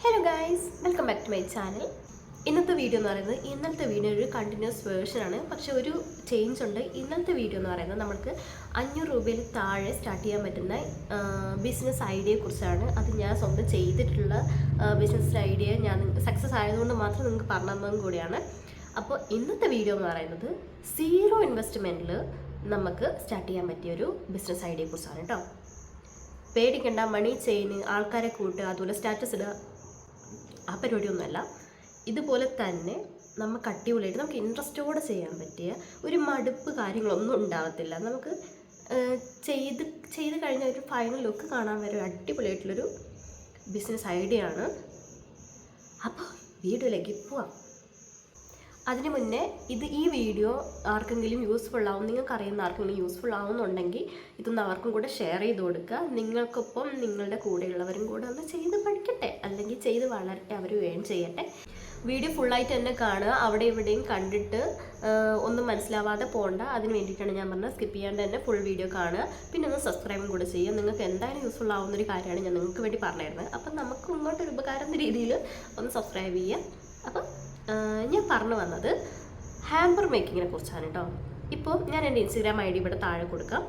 Hello guys, welcome back to my channel. ഇന്നത്തെ video എന്ന് പറയുന്നത് ഇന്നത്തെ വീഡിയോ ഒരു കണ്ടിന്യൂസ് വേർഷനാണ്. പക്ഷേ ഒരു ചേഞ്ച് ഉണ്ട്. ഇന്നത്തെ വീഡിയോ എന്ന് പറയുന്നത് നമുക്ക് 500 രൂപയിൽ താഴെ സ്റ്റാർട്ട് ചെയ്യാൻ പറ്റുന്ന ബിസിനസ് ഐഡിയയെക്കുറിച്ചാണ്. അത് ഞാൻ സ്വന്തം ചെയ്തിട്ടുള്ള ബിസിനസ് ഐഡിയ ഞാൻ സക്സസ് ആയതുകൊണ്ട് മാത്രം നിങ്ങൾക്ക് പറഞ്ഞു തന്നതും കൂടിയാണ്. അപ്പോൾ ഇന്നത്തെ വീഡിയോ എന്ന് പറയുന്നത് 0 ഇൻവെസ്റ്റ്മെൻറ്റിൽ നമുക്ക് സ്റ്റാർട്ട് ചെയ്യാൻ പറ്റിയൊരു ബിസിനസ് ഐഡിയയെക്കുറിച്ചാണ് കേട്ടോ. പേടിക്കേണ്ട, മണി ചെയിൻ, ആൾക്കാരെ കൂട്ടുക, അതുപോലെ സ്റ്റാറ്റസ് ഇടുക, ആ പരിപാടിയൊന്നുമല്ല. ഇതുപോലെ തന്നെ നമുക്ക് അടിപൊളിയായിട്ട് നമുക്ക് ഇൻട്രസ്റ്റോടെ ചെയ്യാൻ പറ്റിയ ഒരു മടുപ്പ് കാര്യങ്ങളൊന്നും ഉണ്ടാകത്തില്ല. നമുക്ക് ചെയ്ത് കഴിഞ്ഞ ഒരു ഫൈനൽ ലുക്ക് കാണാൻ വരെ അടിപൊളിയായിട്ടുള്ളൊരു ബിസിനസ് ഐഡിയ ആണ്. അപ്പോൾ വീഡിയോയിലേക്ക് പോവാം. അതിന് മുന്നേ ഈ വീഡിയോ ആർക്കെങ്കിലും യൂസ്ഫുൾ ആവും, നിങ്ങൾക്ക് അറിയുന്ന ആർക്കെങ്കിലും യൂസ്ഫുൾ ആവുന്നുണ്ടെങ്കിൽ ഇതൊന്ന് അവർക്കും കൂടെ ഷെയർ ചെയ്ത് കൊടുക്കുക. നിങ്ങൾക്കൊപ്പം നിങ്ങളുടെ കൂടെയുള്ളവരും കൂടെ ഒന്ന് ചെയ്ത് പഠിക്കട്ടെ, അല്ലെങ്കിൽ ചെയ്ത് വളരട്ടെ, അവർ ഏൺ ചെയ്യട്ടെ. വീഡിയോ ഫുള്ളായിട്ട് തന്നെ കാണുക. അവിടെ ഇവിടെയും കണ്ടിട്ട് ഒന്നും മനസ്സിലാവാതെ പോകണ്ട. അതിന് വേണ്ടിയിട്ടാണ് ഞാൻ പറഞ്ഞത് സ്കിപ്പ് ചെയ്യാണ്ട് തന്നെ ഫുൾ വീഡിയോ കാണുക. പിന്നെ ഒന്ന് സബ്സ്ക്രൈബും കൂടെ ചെയ്യുക. നിങ്ങൾക്ക് എന്തായാലും യൂസ്ഫുൾ ആവുന്നൊരു കാര്യമാണ് ഞാൻ നിങ്ങൾക്ക് വേണ്ടി പറഞ്ഞിരുന്നത്. അപ്പം നമുക്ക് ഇങ്ങോട്ടൊരു ഉപകാരം എന്ന രീതിയിൽ ഒന്ന് സബ്സ്ക്രൈബ് ചെയ്യുക. അപ്പം ഞാൻ പറഞ്ഞു വന്നത് ഹാമ്പർ മേക്കിങ്ങിനെ കുറിച്ചാണ് കേട്ടോ. ഇപ്പോൾ ഞാൻ എൻ്റെ ഇൻസ്റ്റഗ്രാം ID ഇവിടെ താഴെ കൊടുക്കാം.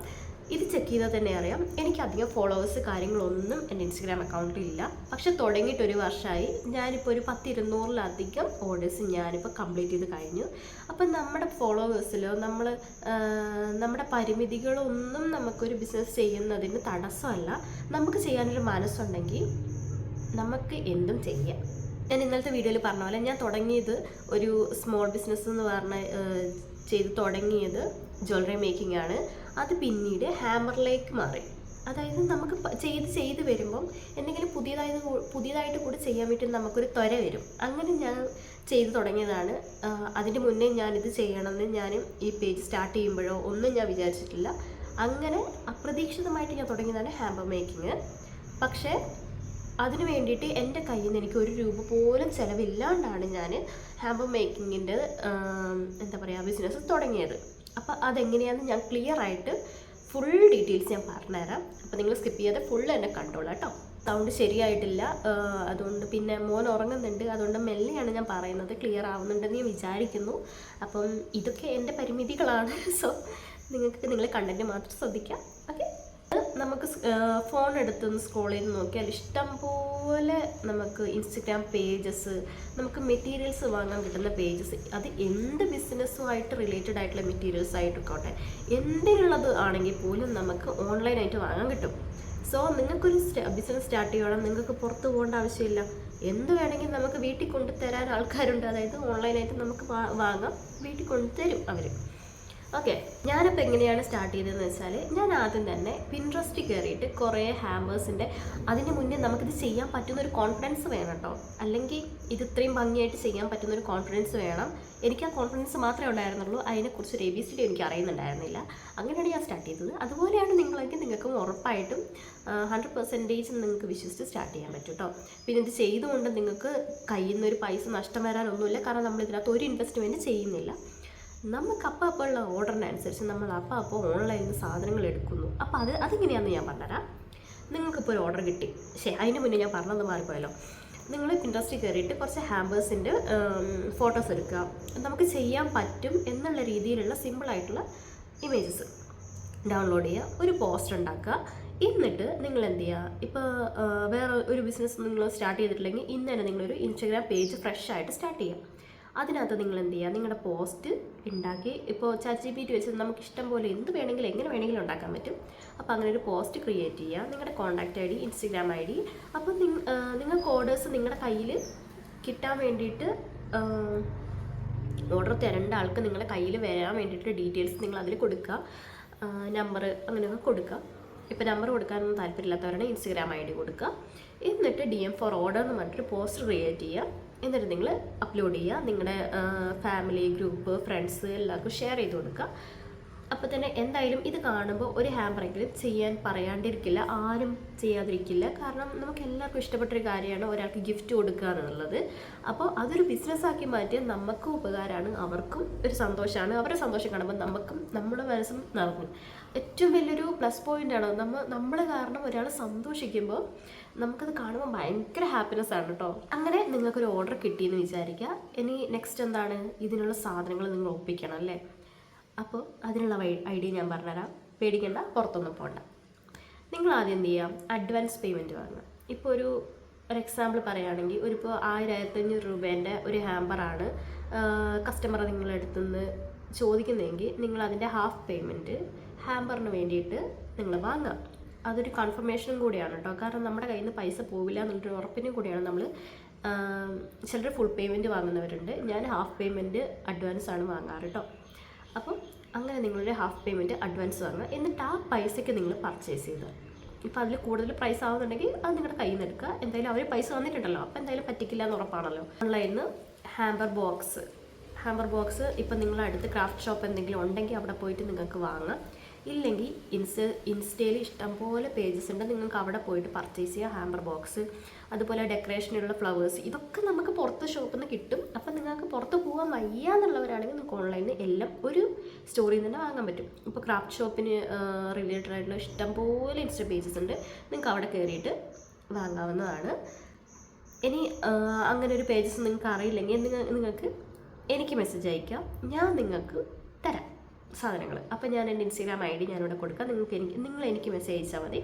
ഇത് ചെക്ക് ചെയ്താൽ തന്നെ അറിയാം, എനിക്കധികം ഫോളോവേഴ്സ് കാര്യങ്ങളൊന്നും എൻ്റെ ഇൻസ്റ്റഗ്രാം അക്കൗണ്ടിലില്ല. പക്ഷെ തുടങ്ങിയിട്ട് ഒരു വർഷമായി. ഞാനിപ്പോൾ ഒരു 100-200-ലധികം ഓർഡേഴ്സ് ഞാനിപ്പോൾ കംപ്ലീറ്റ് ചെയ്ത് കഴിഞ്ഞു. അപ്പം നമ്മുടെ ഫോളോവേഴ്സിലോ നമ്മുടെ പരിമിതികളൊന്നും നമുക്കൊരു ബിസിനസ് ചെയ്യുന്നതിന് തടസ്സമല്ല. നമുക്ക് ചെയ്യാനൊരു മനസ്സുണ്ടെങ്കിൽ നമുക്ക് എന്തും ചെയ്യാം. ഞാൻ ഇന്നലത്തെ വീഡിയോയിൽ പറഞ്ഞ പോലെ ഞാൻ തുടങ്ങിയത് ഒരു സ്മോൾ ബിസിനസ് എന്ന് ചെയ്ത് തുടങ്ങിയത് ജ്വല്ലറി മേക്കിംഗ് ആണ്. അത് പിന്നീട് ഹാമറിലേക്ക് മാറി. അതായത് നമുക്ക് ചെയ്ത് വരുമ്പം എന്തെങ്കിലും പുതിയതായിട്ട് കൂടി ചെയ്യാൻ വേണ്ടി നമുക്കൊരു ത്വര വരും. അങ്ങനെ ഞാൻ ചെയ്ത് തുടങ്ങിയതാണ്. അതിന് മുന്നേ ഞാനിത് ചെയ്യണമെന്ന് ഞാൻ ഈ പേജ് സ്റ്റാർട്ട് ചെയ്യുമ്പോഴോ ഒന്നും ഞാൻ വിചാരിച്ചിട്ടില്ല. അങ്ങനെ അപ്രതീക്ഷിതമായിട്ട് ഞാൻ തുടങ്ങിയതാണ് ഹാമ്പർ മേക്കിങ്. പക്ഷേ അതിന് വേണ്ടിയിട്ട് എൻ്റെ കയ്യിൽ നിന്ന് എനിക്ക് 1 രൂപ പോലും ചിലവില്ലാണ്ടാണ് ഞാൻ ഹാമ്പർ മേക്കിങ്ങിൻ്റെ ബിസിനസ് തുടങ്ങിയത്. അപ്പോൾ അതെങ്ങനെയാണെന്ന് ഞാൻ ക്ലിയർ ആയിട്ട് ഫുൾ ഡീറ്റെയിൽസ് ഞാൻ പറഞ്ഞുതരാം. അപ്പോൾ നിങ്ങൾ സ്കിപ്പ് ചെയ്യാതെ ഫുൾ എന്നെ കണ്ടോളാം കേട്ടോ. സൗണ്ട് ശരിയായിട്ടില്ല, അതുകൊണ്ട് പിന്നെ മോൻ ഉറങ്ങുന്നുണ്ട്, അതുകൊണ്ട് മെല്ലെയാണ് ഞാൻ പറയുന്നത്. ക്ലിയർ ആവുന്നുണ്ടെന്ന് ഞാൻ വിചാരിക്കുന്നു. അപ്പം ഇതൊക്കെ എൻ്റെ പരിമിതികളാണ്. സോ നിങ്ങൾ കണ്ടൻറ്റ് മാത്രം ശ്രദ്ധിക്കാം. ഓക്കെ, നമുക്ക് ഫോൺ എടുത്തൊന്ന് സ്ക്രോൾ ചെയ്ത് നോക്കിയാൽ ഇഷ്ടം പോലെ നമുക്ക് ഇൻസ്റ്റഗ്രാം പേജസ്, നമുക്ക് മെറ്റീരിയൽസ് വാങ്ങാൻ കിട്ടുന്ന പേജസ്, അത് എന്ത് ബിസിനസ്സുമായിട്ട് റിലേറ്റഡ് ആയിട്ടുള്ള മെറ്റീരിയൽസ് ആയിട്ടൊക്കെ എന്തിനുള്ളത് ആണെങ്കിൽ പോലും നമുക്ക് ഓൺലൈനായിട്ട് വാങ്ങാൻ കിട്ടും. സോ നിങ്ങൾക്കൊരു ബിസിനസ് സ്റ്റാർട്ട് ചെയ്യണം, നിങ്ങൾക്ക് പുറത്ത് പോകേണ്ട ആവശ്യമില്ല. എന്ത് വേണമെങ്കിൽ നമുക്ക് വീട്ടിൽ കൊണ്ടുതരാൻ ആൾക്കാരുണ്ട്. അതായത് ഓൺലൈനായിട്ട് നമുക്ക് വാങ്ങാം, വീട്ടിൽ കൊണ്ടുതരും അവർ. ഓക്കെ, ഞാനിപ്പോൾ എങ്ങനെയാണ് സ്റ്റാർട്ട് ചെയ്തതെന്ന് വെച്ചാൽ, ഞാൻ ആദ്യം തന്നെ പിൻട്രസ്റ്റിൽ കയറിയിട്ട് കുറേ ഹാമ്പേഴ്സിൻ്റെ, അതിന് മുന്നേ നമുക്കിത് ചെയ്യാൻ പറ്റുന്നൊരു കോൺഫിഡൻസ് വേണം കേട്ടോ. അല്ലെങ്കിൽ ഇത് ഇത്രയും ഭംഗിയായിട്ട് ചെയ്യാൻ പറ്റുന്നൊരു കോൺഫിഡൻസ് വേണം. എനിക്ക് ആ കോൺഫിഡൻസ് മാത്രമേ ഉണ്ടായിരുന്നുള്ളൂ. അതിനെക്കുറിച്ച് ഒരു ABCD എനിക്ക് അറിയുന്നുണ്ടായിരുന്നില്ല. അങ്ങനെയാണ് ഞാൻ സ്റ്റാർട്ട് ചെയ്തത്. അതുപോലെയാണ് നിങ്ങളെങ്കിൽ നിങ്ങൾക്കും ഉറപ്പായിട്ടും 100% നിങ്ങൾക്ക് വിശ്വസിച്ച് സ്റ്റാർട്ട് ചെയ്യാൻ പറ്റും കേട്ടോ. പിന്നെ ഇത് ചെയ്തുകൊണ്ട് നിങ്ങൾക്ക് കയ്യിൽ നിന്നൊരു പൈസ നഷ്ടം വരാനൊന്നുമില്ല. കാരണം നമ്മളിതിനകത്ത് ഒരു ഇൻവെസ്റ്റ്മെൻറ്റ് ചെയ്യുന്നില്ല. നമുക്ക് അപ്പോൾ ഉള്ള ഓർഡറിനനുസരിച്ച് നമ്മൾ അപ്പോൾ ഓൺലൈനിൽ നിന്ന് സാധനങ്ങൾ എടുക്കുന്നു. അപ്പോൾ അതെങ്ങനെയാണെന്ന് ഞാൻ പറഞ്ഞുതരാം. നിങ്ങൾക്കിപ്പോൾ ഒരു ഓർഡർ കിട്ടി. അതിന് മുന്നേ ഞാൻ പറഞ്ഞത് മാറിപ്പോയല്ലോ. നിങ്ങൾ പിൻട്രസ്റ്റിൽ കയറിയിട്ട് കുറച്ച് ഹാമ്പേഴ്സിൻ്റെ ഫോട്ടോസ് എടുക്കുക. നമുക്ക് ചെയ്യാൻ പറ്റും എന്നുള്ള രീതിയിലുള്ള സിമ്പിളായിട്ടുള്ള ഇമേജസ് ഡൗൺലോഡ് ചെയ്യുക, ഒരു പോസ്റ്റർ ഉണ്ടാക്കുക. എന്നിട്ട് നിങ്ങൾ എന്ത് ചെയ്യുക, ഇപ്പോൾ വേറെ ഒരു ബിസിനസ് നിങ്ങൾ സ്റ്റാർട്ട് ചെയ്തിട്ടില്ലെങ്കിൽ ഇന്ന് തന്നെ നിങ്ങളൊരു ഇൻസ്റ്റഗ്രാം പേജ് ഫ്രഷ് ആയിട്ട് സ്റ്റാർട്ട് ചെയ്യുക. അതിനകത്ത് നിങ്ങൾ എന്ത് ചെയ്യുക, നിങ്ങളുടെ പോസ്റ്റ് ഉണ്ടാക്കി, ഇപ്പോൾ ChatGPT വെച്ച് നമുക്ക് ഇഷ്ടം പോലെ എന്ത് വേണമെങ്കിലും എങ്ങനെ വേണമെങ്കിലും ഉണ്ടാക്കാൻ പറ്റും. അപ്പോൾ അങ്ങനെ ഒരു പോസ്റ്റ് ക്രിയേറ്റ് ചെയ്യുക, നിങ്ങളുടെ കോൺടാക്റ്റ് ID, ഇൻസ്റ്റഗ്രാം ID. അപ്പോൾ നിങ്ങൾക്ക് ഓർഡേഴ്സ് നിങ്ങളുടെ കയ്യിൽ കിട്ടാൻ വേണ്ടിയിട്ട്, ഓർഡർ തരേണ്ട ആൾക്ക് നിങ്ങളുടെ കയ്യിൽ വരാൻ വേണ്ടിയിട്ട് ഡീറ്റെയിൽസ് നിങ്ങൾ അതിൽ കൊടുക്കുക, നമ്പർ അങ്ങനെയൊക്കെ കൊടുക്കുക. ഇപ്പോൾ നമ്പർ കൊടുക്കാനൊന്നും താല്പര്യമില്ലാത്തവരാണ് ഇൻസ്റ്റഗ്രാം ID കൊടുക്കുക. എന്നിട്ട് DM for order എന്ന് പറഞ്ഞിട്ട് പോസ്റ്റർ ക്രിയേറ്റ് ചെയ്യുക. എന്നിട്ട് നിങ്ങൾ അപ്ലോഡ് ചെയ്യുക. നിങ്ങളുടെ ഫാമിലി, ഗ്രൂപ്പ്, ഫ്രണ്ട്സ് എല്ലാവർക്കും ഷെയർ ചെയ്ത് കൊടുക്കുക. അപ്പോൾ തന്നെ എന്തായാലും ഇത് കാണുമ്പോൾ ഒരു ഹാമ്പറെങ്കിലും ചെയ്യാൻ പറയാണ്ടിരിക്കില്ല, ആരും ചെയ്യാതിരിക്കില്ല. കാരണം നമുക്ക് എല്ലാവർക്കും ഇഷ്ടപ്പെട്ടൊരു കാര്യമാണ് ഒരാൾക്ക് ഗിഫ്റ്റ് കൊടുക്കുക എന്നുള്ളത്. അപ്പോൾ അതൊരു ബിസിനസ്സാക്കി മാറ്റിയാൽ നമുക്കും ഉപകാരമാണ്, അവർക്കും ഒരു സന്തോഷമാണ്. അവരുടെ സന്തോഷം കാണുമ്പോൾ നമുക്കും നമ്മുടെ മനസ്സും നിറഞ്ഞു. ഏറ്റവും വലിയൊരു പ്ലസ് പോയിൻ്റാണ് നമ്മൾ കാരണം ഒരാൾ സന്തോഷിക്കുമ്പോൾ നമുക്കത് കാണുമ്പോൾ ഭയങ്കര ഹാപ്പിനെസ് ആണ് കേട്ടോ. അങ്ങനെ നിങ്ങൾക്കൊരു ഓർഡർ കിട്ടിയെന്ന് വിചാരിക്കുക. ഇനി നെക്സ്റ്റ് എന്താണ്, ഇതിനുള്ള സാധനങ്ങൾ നിങ്ങൾ ഒപ്പിക്കണം അല്ലേ. അപ്പോൾ അതിനുള്ള ഐഡിയ ഞാൻ പറഞ്ഞുതരാം, പേടിക്കേണ്ട, പുറത്തൊന്നും പോകണ്ട. നിങ്ങൾ ആദ്യം എന്ത് ചെയ്യാം, അഡ്വാൻസ് പേയ്മെൻറ്റ് വാങ്ങുക. ഇപ്പോൾ ഒരു എക്സാമ്പിൾ പറയുകയാണെങ്കിൽ ഇപ്പോൾ 1500 രൂപേൻ്റെ ഒരു ഹാമ്പറാണ് കസ്റ്റമർ നിങ്ങളുടെ അടുത്തുനിന്ന് ചോദിക്കുന്നതെങ്കിൽ നിങ്ങൾ അതിൻ്റെ ഹാഫ് പേയ്മെൻറ്റ് ഹാമ്പറിന് വേണ്ടിയിട്ട് നിങ്ങൾ വാങ്ങുക. അതൊരു കൺഫർമേഷനും കൂടിയാണ് കേട്ടോ. കാരണം നമ്മുടെ കയ്യിൽ നിന്ന് പൈസ പോവില്ല എന്നുള്ളൊരു ഉറപ്പിനും കൂടിയാണ് നമ്മൾ. ചിലർ ഫുൾ പേയ്മെൻറ്റ് വാങ്ങുന്നവരുണ്ട്, ഞാൻ ഹാഫ് പേയ്മെൻറ്റ് അഡ്വാൻസ് ആണ് വാങ്ങാറ് കേട്ടോ. അപ്പം അങ്ങനെ നിങ്ങളുടെ ഹാഫ് പേയ്മെൻറ്റ് അഡ്വാൻസ് വാങ്ങുക. എന്നിട്ട് ആ പൈസയ്ക്ക് നിങ്ങൾ പർച്ചേസ് ചെയ്ത്, ഇപ്പോൾ അതിൽ കൂടുതൽ പ്രൈസ് ആവുന്നുണ്ടെങ്കിൽ അത് നിങ്ങളുടെ കയ്യിൽ നിന്ന് എടുക്കുക. എന്തായാലും അവർ പൈസ വന്നിട്ടുണ്ടല്ലോ, അപ്പോൾ എന്തായാലും പറ്റിക്കില്ല എന്ന് ഉറപ്പാണല്ലോ. ഓൺലൈനിൽ നിന്ന് ഹാമ്പർ ബോക്സ് ഇപ്പം നിങ്ങളുടെ അടുത്ത് ക്രാഫ്റ്റ് ഷോപ്പ് എന്തെങ്കിലും ഉണ്ടെങ്കിൽ അവിടെ പോയിട്ട് നിങ്ങൾക്ക് വാങ്ങാം. ഇല്ലെങ്കിൽ ഇൻസ്റ്റയിൽ ഇഷ്ടംപോലെ പേജസ് ഉണ്ട്, നിങ്ങൾക്ക് അവിടെ പോയിട്ട് പർച്ചേസ് ചെയ്യുക. ഹാമ്പർ ബോക്സ്, അതുപോലെ ഡെക്കറേഷനുള്ള ഫ്ലവേഴ്സ്, ഇതൊക്കെ നമുക്ക് പുറത്ത് ഷോപ്പിൽ നിന്ന് കിട്ടും. അപ്പം നിങ്ങൾക്ക് പുറത്ത് പോകാൻ വയ്യ എന്നുള്ളവരാണെങ്കിൽ നിങ്ങൾക്ക് ഓൺലൈനിൽ എല്ലാം ഒരു സ്റ്റോറിൽ തന്നെ വാങ്ങാൻ പറ്റും. ഇപ്പോൾ ക്രാഫ്റ്റ് ഷോപ്പിന് റിലേറ്റഡ് ആയിട്ടുള്ള ഇഷ്ടംപോലെ ഇൻസ്റ്റ പേജസ് ഉണ്ട്, നിങ്ങൾക്ക് അവിടെ കയറിയിട്ട് വാങ്ങാവുന്നതാണ്. ഇനി അങ്ങനെ ഒരു പേജസ് നിങ്ങൾക്ക് അറിയില്ലെങ്കിൽ നിങ്ങൾക്ക് എനിക്ക് മെസ്സേജ് അയക്കാം, ഞാൻ നിങ്ങൾക്ക് തരാം സാധനങ്ങൾ. അപ്പോൾ ഞാൻ എൻ്റെ ഇൻസ്റ്റാഗ്രാം ID ഞാനിവിടെ കൊടുക്കാം. നിങ്ങൾ എനിക്ക് മെസ്സേജ് അയച്ചാൽ മതി,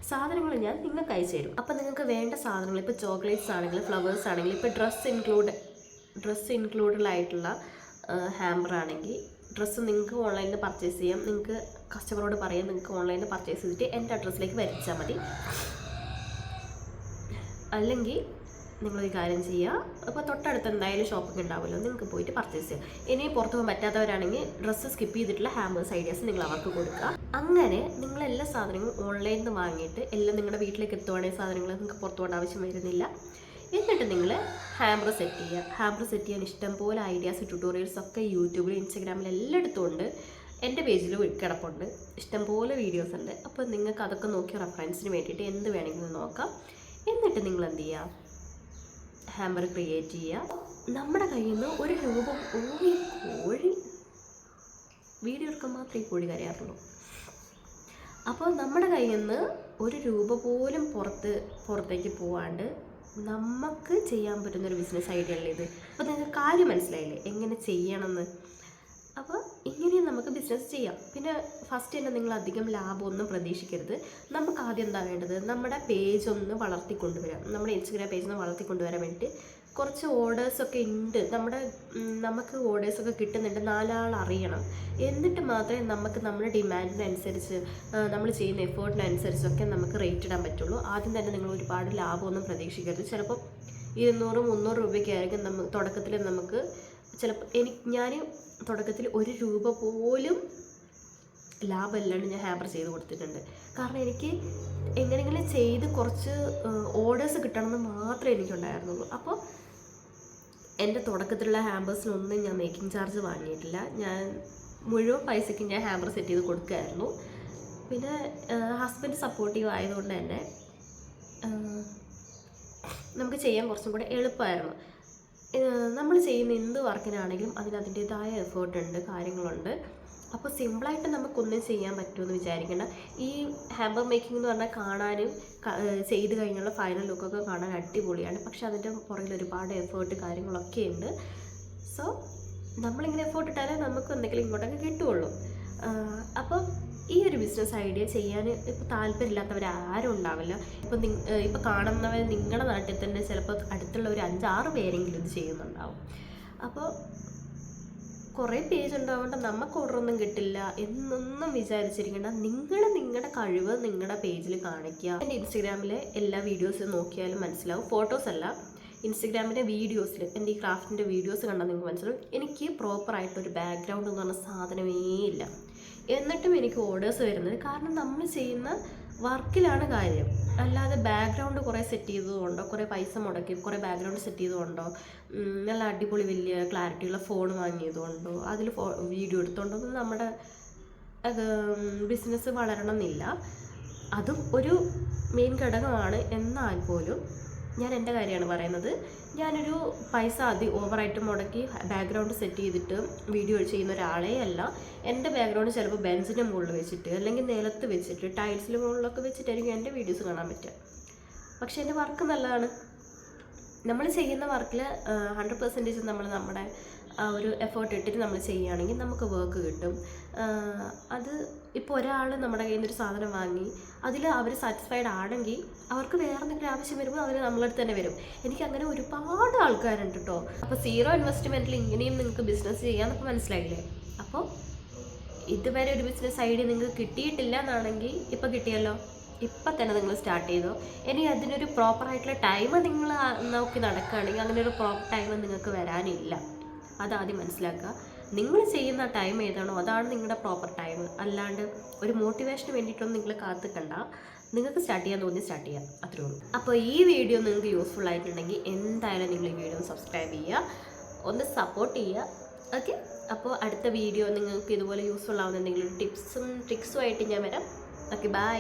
സാധനങ്ങൾ ഞാൻ നിങ്ങൾക്ക് അയച്ചു തരും. അപ്പോൾ നിങ്ങൾക്ക് വേണ്ട സാധനങ്ങൾ, ഇപ്പോൾ ചോക്ലേറ്റ്സ് ആണെങ്കിൽ, ഫ്ലവേഴ്സ് ആണെങ്കിൽ, ഇപ്പോൾ ഡ്രസ്സ് ഇൻക്ലൂഡഡ് ഹാമ്പർ ആണെങ്കിൽ ഡ്രസ്സ് നിങ്ങൾക്ക് ഓൺലൈനിൽ പർച്ചേസ് ചെയ്യാം. നിങ്ങൾക്ക് കസ്റ്റമറോട് പറയാം, നിങ്ങൾക്ക് ഓൺലൈനിൽ പർച്ചേസ് ചെയ്തിട്ട് എൻ്റെ അഡ്രസ്സിലേക്ക് വരച്ചാൽ മതി. അല്ലെങ്കിൽ നിങ്ങളൊരു കാര്യം ചെയ്യുക, അപ്പോൾ തൊട്ടടുത്ത് എന്തായാലും ഷോപ്പിംഗ് ഉണ്ടാവുമല്ലോ, നിങ്ങൾക്ക് പോയിട്ട് പർച്ചേസ് ചെയ്യുക. ഇനി പുറത്ത് പോകാൻ പറ്റാത്തവരാണെങ്കിൽ ഡ്രസ്സ് സ്കിപ്പ് ചെയ്തിട്ടുള്ള ഹാമ്പേഴ്സ് ഐഡിയാസ് നിങ്ങൾ അവർക്ക് കൊടുക്കുക. അങ്ങനെ നിങ്ങൾ എല്ലാ സാധനങ്ങളും ഓൺലൈനിൽ നിന്ന് വാങ്ങിയിട്ട് എല്ലാം നിങ്ങളുടെ വീട്ടിലേക്ക് എത്തുവാണെങ്കിൽ സാധനങ്ങൾ നിങ്ങൾക്ക് പുറത്തു പോകേണ്ട ആവശ്യം വരുന്നില്ല. എന്നിട്ട് നിങ്ങൾ ഹാമ്പർ സെറ്റ് ചെയ്യുക. ഹാമ്പർ സെറ്റ് ചെയ്യാൻ ഇഷ്ടംപോലെ ഐഡിയാസ്, ട്യൂട്ടോറിയൽസ് ഒക്കെ യൂട്യൂബിൽ, ഇൻസ്റ്റാഗ്രാമിൽ എല്ലായിടത്തും ഉണ്ട്. എൻ്റെ പേജിൽ കിടപ്പുണ്ട്, ഇഷ്ടംപോലെ വീഡിയോസ് ഉണ്ട്. അപ്പോൾ നിങ്ങൾക്ക് അതൊക്കെ നോക്കി റെഫറൻസിന് വേണ്ടിയിട്ട് എന്ത് വേണമെങ്കിലും നോക്കാം. എന്നിട്ട് നിങ്ങൾ എന്ത് ചെയ്യുക, ഹാമ്പർ ക്രിയേറ്റ് ചെയ്യുക. നമ്മുടെ കയ്യിൽ നിന്ന് ഒരു രൂപ, കോഴി വീഡിയോ എടുക്കാൻ മാത്രമേ കോഴി കരയാറുള്ളൂ. അപ്പോൾ നമ്മുടെ കയ്യിൽ നിന്ന് ഒരു രൂപ പോലും പുറത്തേക്ക് പോവാണ്ട് നമുക്ക് ചെയ്യാൻ പറ്റുന്നൊരു ബിസിനസ് ഐഡിയ അല്ലേ ഇത്. അപ്പോൾ നിങ്ങൾക്ക് കാര്യം മനസ്സിലായില്ലേ എങ്ങനെ ചെയ്യണമെന്ന്. അപ്പോൾ ഇങ്ങനെയും നമുക്ക് ബിസിനസ് ചെയ്യാം. പിന്നെ ഫസ്റ്റ് തന്നെ നിങ്ങൾ അധികം ലാഭമൊന്നും പ്രതീക്ഷിക്കരുത്. നമുക്ക് ആദ്യം എന്താ വേണ്ടത്, നമ്മുടെ പേജ് ഒന്ന് വളർത്തിക്കൊണ്ടുവരാം. നമ്മുടെ ഇൻസ്റ്റഗ്രാം പേജ് ഒന്ന് വളർത്തിക്കൊണ്ടുവരാൻ വേണ്ടിയിട്ട് കുറച്ച് ഓർഡേഴ്സൊക്കെ ഉണ്ട്. നമുക്ക് ഓർഡേഴ്സൊക്കെ കിട്ടുന്നുണ്ട്, 4 ആൾ അറിയണം. എന്നിട്ട് മാത്രമേ നമുക്ക് നമ്മുടെ ഡിമാൻഡിനനുസരിച്ച്, നമ്മൾ ചെയ്യുന്ന എഫേർട്ടിനനുസരിച്ചൊക്കെ നമുക്ക് റേറ്റ് ഇടാൻ പറ്റുള്ളൂ. ആദ്യം തന്നെ നിങ്ങൾ ഒരുപാട് ലാഭമൊന്നും പ്രതീക്ഷിക്കരുത്. ചിലപ്പോൾ 200-300 രൂപയ്ക്കായിരിക്കും തുടക്കത്തിൽ നമുക്ക്. ചിലപ്പോൾ ഞാൻ തുടക്കത്തിൽ 1 രൂപ പോലും ലാഭമില്ലാണ്ട് ഞാൻ ഹാമ്പർ ചെയ്ത് കൊടുത്തിട്ടുണ്ട്. കാരണം എനിക്ക് എങ്ങനെയെങ്കിലും ചെയ്ത് കുറച്ച് ഓർഡേഴ്സ് കിട്ടണമെന്ന് മാത്രമേ എനിക്കുണ്ടായിരുന്നുള്ളൂ. അപ്പോൾ എൻ്റെ തുടക്കത്തിലുള്ള ഹാമ്പേഴ്സിനൊന്നും ഞാൻ മേക്കിംഗ് ചാർജ് വാങ്ങിയിട്ടില്ല. ഞാൻ മുഴുവൻ പൈസയ്ക്ക് ഞാൻ ഹാമ്പർ സെറ്റ് ചെയ്ത് കൊടുക്കുമായിരുന്നു. പിന്നെ ഹസ്ബൻഡ് സപ്പോർട്ടീവ് ആയതുകൊണ്ട് തന്നെ നമുക്ക് ചെയ്യാൻ കുറച്ചും കൂടെ എളുപ്പമായിരുന്നു. നമ്മൾ ചെയ്യുന്ന എന്ത് വർക്കിനാണെങ്കിലും അതിൻ്റേതായ എഫേർട്ട് ഉണ്ട്, കാര്യങ്ങളുണ്ട്. അപ്പോൾ സിമ്പിളായിട്ട് നമുക്കൊന്നും ചെയ്യാൻ പറ്റുമെന്ന് വിചാരിക്കേണ്ട. ഈ ഹാമ്പർ മേക്കിംഗ് എന്ന് പറഞ്ഞാൽ കാണാനും ചെയ്ത് കഴിഞ്ഞുള്ള ഫൈനൽ ലുക്കൊക്കെ കാണാൻ അടിപൊളിയാണ്. പക്ഷെ അതിൻ്റെ പുറകിൽ ഒരുപാട് എഫേർട്ട് കാര്യങ്ങളൊക്കെ ഉണ്ട്. സോ നമ്മളിങ്ങനെ എഫേർട്ട് ഇട്ടാലേ നമുക്ക് എന്തെങ്കിലും ഇങ്ങോട്ടൊക്കെ കിട്ടുകയുള്ളൂ. അപ്പോൾ ഈ ഒരു ബിസിനസ് ഐഡിയ ചെയ്യാൻ ഇപ്പോൾ താല്പര്യമില്ലാത്തവരാരും ഉണ്ടാവില്ല. ഇപ്പോൾ കാണുന്നവർ നിങ്ങളുടെ നാട്ടിൽ തന്നെ ചിലപ്പോൾ അടുത്തുള്ള ഒരു 5-6 പേരെങ്കിലും ഇത് ചെയ്യുന്നുണ്ടാവും. അപ്പോൾ കുറേ പേജ് ഉണ്ടാവേണ്ട, നമുക്ക് ഓർഡറൊന്നും കിട്ടില്ല എന്നൊന്നും വിചാരിച്ചിരിക്കേണ്ട. നിങ്ങളുടെ കഴിവ് നിങ്ങളുടെ പേജിൽ കാണിക്കുക. എൻ്റെ ഇൻസ്റ്റഗ്രാമിലെ എല്ലാ വീഡിയോസും നോക്കിയാലും മനസ്സിലാവും. ഫോട്ടോസ് അല്ല, ഇൻസ്റ്റഗ്രാമിൻ്റെ വീഡിയോസിൽ എൻ്റെ ഈ ക്രാഫ്റ്റിൻ്റെ വീഡിയോസ് കണ്ടാൽ നിങ്ങൾക്ക് മനസ്സിലാവും. എനിക്ക് പ്രോപ്പറായിട്ടൊരു ബാക്ക്ഗ്രൗണ്ട് എന്ന് പറഞ്ഞ സാധനമേ ഇല്ല. എന്നിട്ടും എനിക്ക് ഓർഡേഴ്സ് വരുന്നത് കാരണം നമ്മൾ ചെയ്യുന്ന വർക്കിലാണ് കാര്യം. അല്ലാതെ ബാക്ക്ഗ്രൗണ്ട് കുറേ സെറ്റ് ചെയ്തതുകൊണ്ടോ, കുറേ പൈസ മുടക്കി കുറേ ബാക്ക്ഗ്രൗണ്ട് സെറ്റ് ചെയ്തുകൊണ്ടോ, നല്ല അടിപൊളി വലിയ ക്ലാരിറ്റിയുള്ള ഫോൺ വാങ്ങിയതുകൊണ്ടോ, അതിൽ വീഡിയോ എടുത്തുകൊണ്ടോ ഒന്നും നമ്മുടെ ബിസിനസ് വളരണം എന്നില്ല, അതും ഒരു മെയിൻ ഘടകമാണ്. എന്നാൽ പോലും ഞാൻ എൻ്റെ കാര്യമാണ് പറയുന്നത്. ഞാനൊരു പൈസ ഓവറായിട്ട് മുടക്കി ബാക്ക്ഗ്രൗണ്ട് സെറ്റ് ചെയ്തിട്ട് വീഡിയോ ചെയ്യുന്ന ഒരാളേ അല്ല. എൻ്റെ ബാക്ക്ഗ്രൗണ്ട് ചിലപ്പോൾ ബെഞ്ചിൻ്റെ മുകളിൽ വെച്ചിട്ട് അല്ലെങ്കിൽ നിലത്ത് വെച്ചിട്ട് ടൈൽസിൻ്റെ മുകളിലൊക്കെ വെച്ചിട്ടായിരിക്കും എൻ്റെ വീഡിയോസ് കാണാൻ പറ്റുക. പക്ഷേ എൻ്റെ വർക്ക് നല്ലതാണ്. നമ്മൾ ചെയ്യുന്ന വർക്കിൽ 100% നമ്മൾ നമ്മുടെ ഒരു എഫേർട്ട് ഇട്ടിട്ട് നമ്മൾ ചെയ്യുകയാണെങ്കിൽ നമുക്ക് വർക്ക് കിട്ടും. അത് ഇപ്പോൾ ഒരാൾ നമ്മുടെ കയ്യിൽ നിന്നൊരു സാധനം വാങ്ങി അതിൽ അവർ സാറ്റിസ്ഫൈഡ് ആണെങ്കിൽ അവർക്ക് വേറെ എന്തെങ്കിലും ആവശ്യം വരുമ്പോൾ അവർ നമ്മളടുത്ത് തന്നെ വരും. എനിക്ക് അങ്ങനെ ഒരുപാട് ആൾക്കാരുണ്ട് കേട്ടോ. അപ്പോൾ 0 ഇൻവെസ്റ്റ്മെൻറ്റിൽ ഇങ്ങനെയും നിങ്ങൾക്ക് ബിസിനസ് ചെയ്യാമെന്നൊക്കെ മനസ്സിലായില്ലേ? അപ്പോൾ ഇതുവരെ ഒരു ബിസിനസ് ഐഡിയ നിങ്ങൾക്ക് കിട്ടിയിട്ടില്ല എന്നാണെങ്കിൽ ഇപ്പോൾ കിട്ടിയല്ലോ, ഇപ്പം തന്നെ നിങ്ങൾ സ്റ്റാർട്ട് ചെയ്തോ. ഇനി അതിനൊരു പ്രോപ്പറായിട്ടുള്ള ടൈം നിങ്ങൾ നോക്കി നടക്കുകയാണെങ്കിൽ അങ്ങനെ ഒരു പ്രോപ്പർ ടൈം നിങ്ങൾക്ക് വരാനില്ല. അതാദ്യം മനസ്സിലാക്കുക. നിങ്ങൾ ചെയ്യുന്ന ടൈം ഏതാണോ അതാണ് നിങ്ങളുടെ പ്രോപ്പർ ടൈം. അല്ലാണ്ട് ഒരു മോട്ടിവേഷന് വേണ്ടിയിട്ടൊന്നും നിങ്ങൾ കാത്തിക്കണ്ട. നിങ്ങൾക്ക് സ്റ്റാർട്ട് ചെയ്യാൻ തോന്നി സ്റ്റാർട്ട് ചെയ്യാം, അത്രേ ഉള്ളൂ. അപ്പോൾ ഈ വീഡിയോ നിങ്ങൾക്ക് യൂസ്ഫുൾ ആയിട്ടുണ്ടെങ്കിൽ എന്തായാലും നിങ്ങൾ ഈ വീഡിയോ സബ്സ്ക്രൈബ് ചെയ്യുക, ഒന്ന് സപ്പോർട്ട് ചെയ്യുക. ഓക്കെ, അപ്പോൾ അടുത്ത വീഡിയോ നിങ്ങൾക്ക് ഇതുപോലെ യൂസ്ഫുൾ ആവുന്ന എന്തെങ്കിലും ടിപ്സും ട്രിക്സും ആയിട്ട് ഞാൻ വരാം. Okay, by.